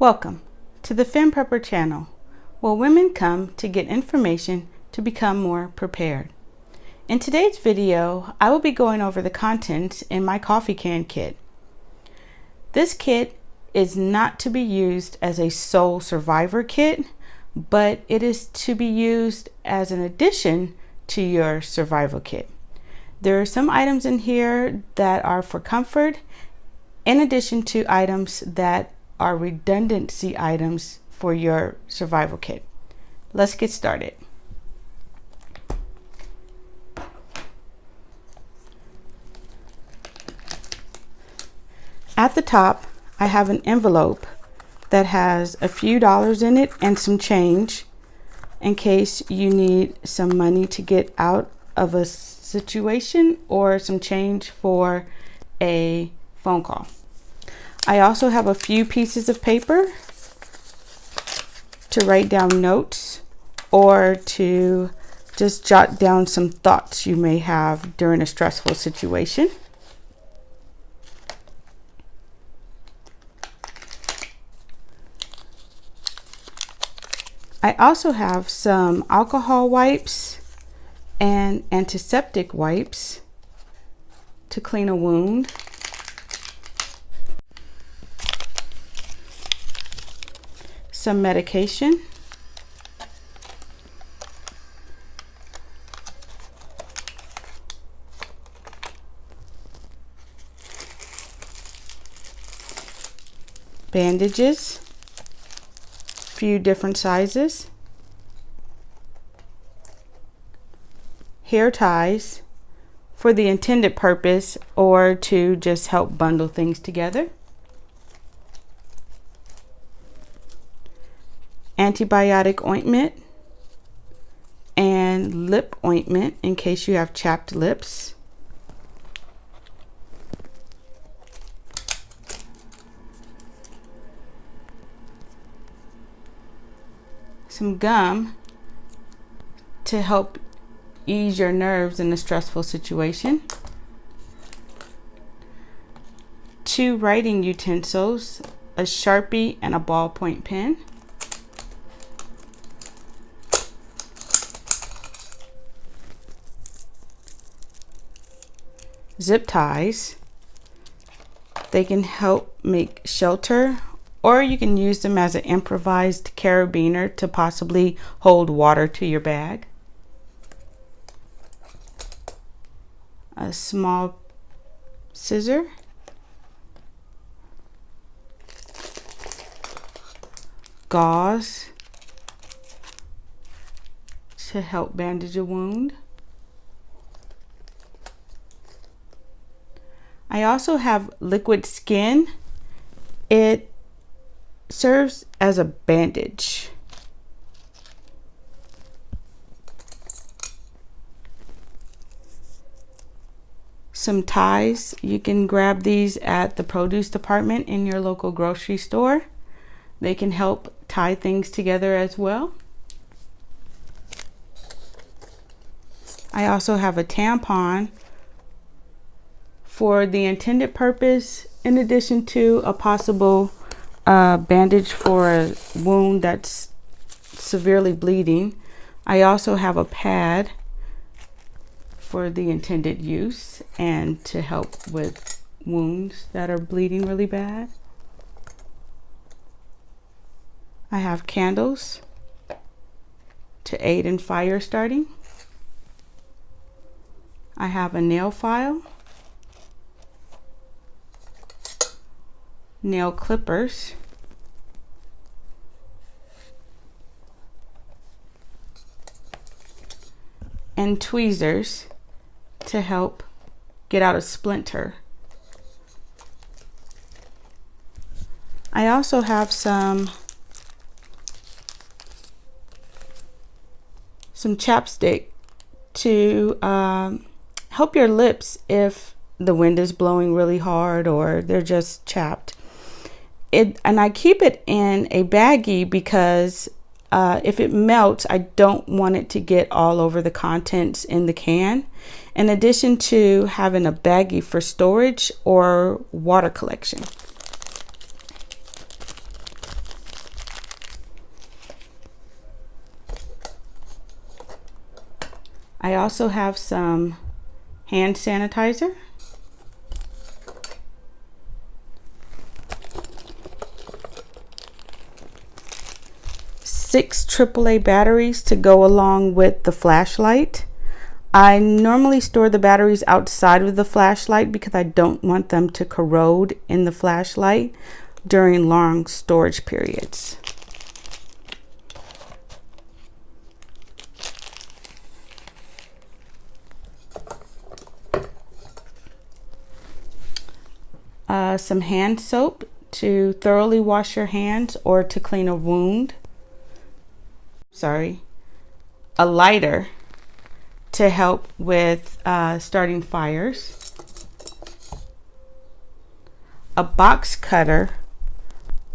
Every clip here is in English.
Welcome to the Fem Prepper channel, where women come to get information to become more prepared. In today's video, I will be going over the contents in my coffee can kit. This kit is not to be used as a sole survivor kit, but it is to be used as an addition to your survival kit. There are some items in here that are for comfort, in addition to items that are redundancy items for your survival kit. Let's get started. At the top, I have an envelope that has a few dollars in it and some change in case you need some money to get out of a situation or some change for a phone call. I also have a few pieces of paper to write down notes or to just jot down some thoughts you may have during a stressful situation. I also have some alcohol wipes and antiseptic wipes to clean a wound. Some medication. Bandages, few different sizes. Hair ties for the intended purpose or to just help bundle things together. Antibiotic ointment and lip ointment in case you have chapped lips. Some gum to help ease your nerves in a stressful situation. 2 writing utensils, a Sharpie and a ballpoint pen. Zip ties. They can help make shelter, or you can use them as an improvised carabiner to possibly hold water to your bag. A small scissor. Gauze to help bandage a wound. I also have liquid skin. It serves as a bandage. Some ties. You can grab these at the produce department in your local grocery store. They can help tie things together as well. I also have a tampon for the intended purpose, in addition to a possible bandage for a wound that's severely bleeding. I also have a pad for the intended use and to help with wounds that are bleeding really bad. I have candles to aid in fire starting. I have a nail file, nail clippers, and tweezers to help get out a splinter. I also have some chapstick to help your lips if the wind is blowing really hard or they're just chapped. And I keep it in a baggie because if it melts, I don't want it to get all over the contents in the can, in addition to having a baggie for storage or water collection. I also have some hand sanitizer, six AAA batteries to go along with the flashlight. I normally store the batteries outside of the flashlight because I don't want them to corrode in the flashlight during long storage periods. Some hand soap to thoroughly wash your hands or to clean a wound. A lighter to help with starting fires. A box cutter,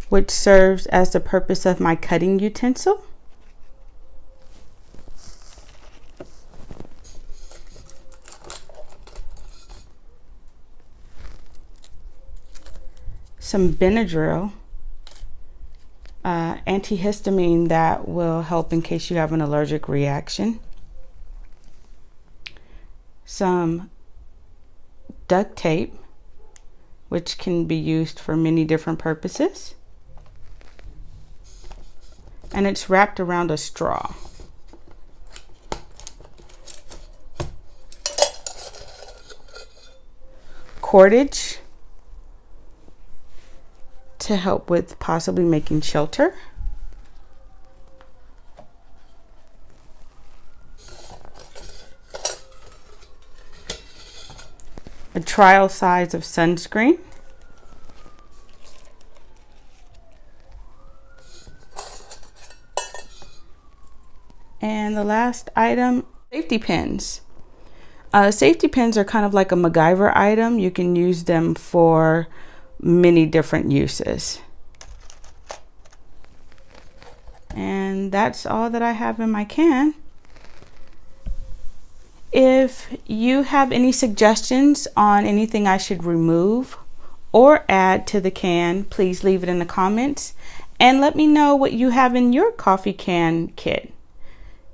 which serves as the purpose of my cutting utensil. Some Benadryl, antihistamine that will help in case you have an allergic reaction. Some duct tape, which can be used for many different purposes. And it's wrapped around a straw. Cordage to help with possibly making shelter. A trial size of sunscreen. And the last item, safety pins. Safety pins are kind of like a MacGyver item. You can use them for many different uses. And that's all that I have in my can. If you have any suggestions on anything I should remove or add to the can, please leave it in the comments and let me know what you have in your coffee can kit.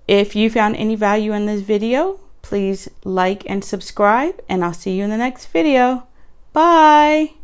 If you found any value in this video, please like and subscribe, and I'll see you in the next video. Bye!